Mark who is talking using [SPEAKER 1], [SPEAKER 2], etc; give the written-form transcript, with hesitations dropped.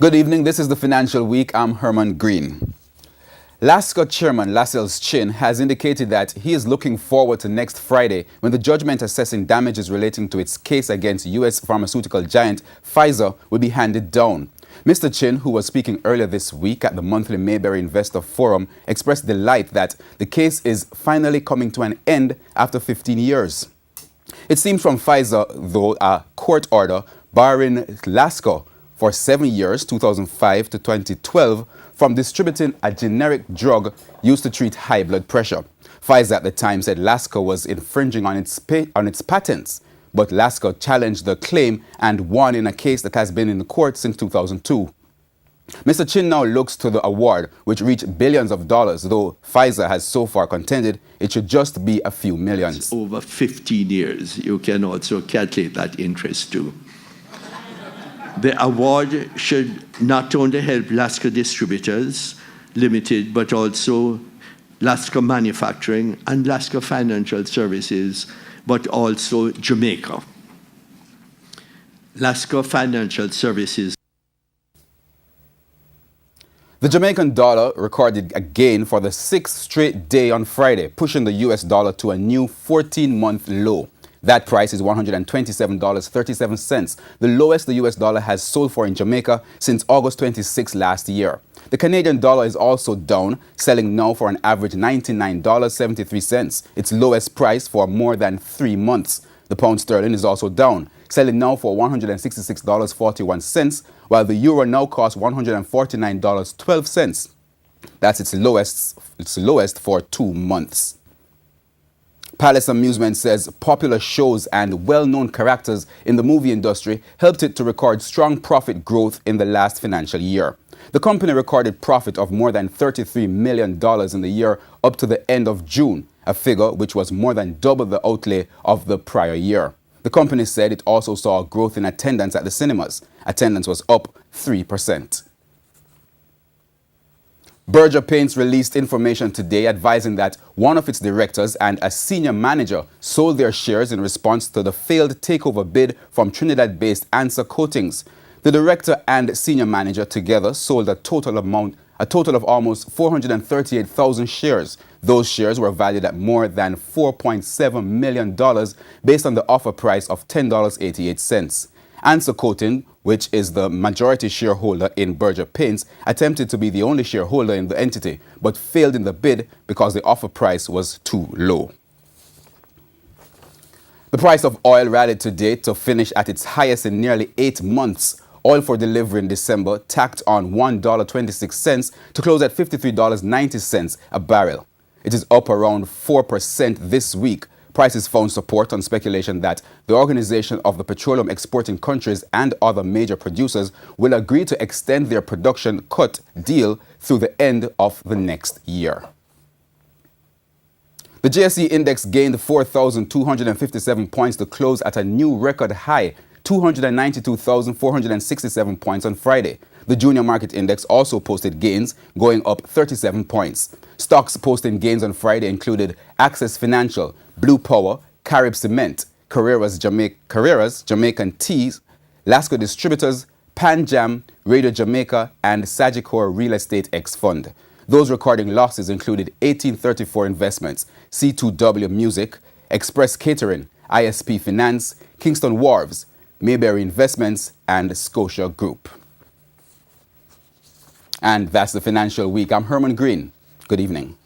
[SPEAKER 1] Good evening. This is the Financial Week. I'm Herman Green. LASCO Chairman Lascelles Chin has indicated that he is looking forward to next Friday when the judgment assessing damages relating to its case against U.S. pharmaceutical giant Pfizer will be handed down. Mr. Chin, who was speaking earlier this week at the monthly Mayberry Investor Forum, expressed delight that the case is finally coming to an end after 15 years. It seems from Pfizer, though, a court order barring LASCO for 7 years, 2005 to 2012, from distributing a generic drug used to treat high blood pressure. Pfizer at the time said LASCO was infringing on its patents, but LASCO challenged the claim and won in a case that has been in the court since 2002. Mr. Chin now looks to the award, which reached billions of dollars, though Pfizer has so far contended it should just be a few millions.
[SPEAKER 2] Over 15 years, you can also calculate that interest too. The award should not only help LASCO Distributors Limited, but also LASCO Manufacturing and LASCO Financial Services, but also Jamaica. LASCO Financial Services.
[SPEAKER 1] The Jamaican dollar recorded a gain for the 6th straight day on Friday, pushing the US dollar to a new 14-month low. That price is $127.37, the lowest the US dollar has sold for in Jamaica since August 26 last year. The Canadian dollar is also down, selling now for an average $99.73, its lowest price for more than 3 months. The pound sterling is also down, selling now for $166.41, while the euro now costs $149.12. That's its lowest for 2 months. Palace Amusements says popular shows and well-known characters in the movie industry helped it to record strong profit growth in the last financial year. The company recorded profit of more than $33 million in the year up to the end of June, a figure which was more than double the outlay of the prior year. The company said it also saw a growth in attendance at the cinemas. Attendance was up 3%. Berger Paints released information today advising that one of its directors and a senior manager sold their shares in response to the failed takeover bid from Trinidad-based Answer Coatings. The director and senior manager together sold a total of almost 438,000 shares. Those shares were valued at more than $4.7 million based on the offer price of $10.88. Answer Coating, which is the majority shareholder in Berger Paints, attempted to be the only shareholder in the entity, but failed in the bid because the offer price was too low. The price of oil rallied today to finish at its highest in nearly 8 months. Oil for delivery in December tacked on $1.26 to close at $53.90 a barrel. It is up around 4% this week. Prices found support on speculation that the Organization of the Petroleum Exporting Countries and other major producers will agree to extend their production cut deal through the end of the next year. The JSE index gained 4,257 points to close at a new record high, 292,467 points on Friday. The junior market index also posted gains, going up 37 points. Stocks posting gains on Friday included Access Financial, Blue Power, Carib Cement, Carreras Jamaican Teas, LASCO Distributors, Pan Jam, Radio Jamaica, and Sagicor Real Estate X Fund. Those recording losses included 1834 Investments, C2W Music, Express Catering, ISP Finance, Kingston Wharves, Mayberry Investments, and Scotia Group. And that's the Financial Week. I'm Herman Green. Good evening.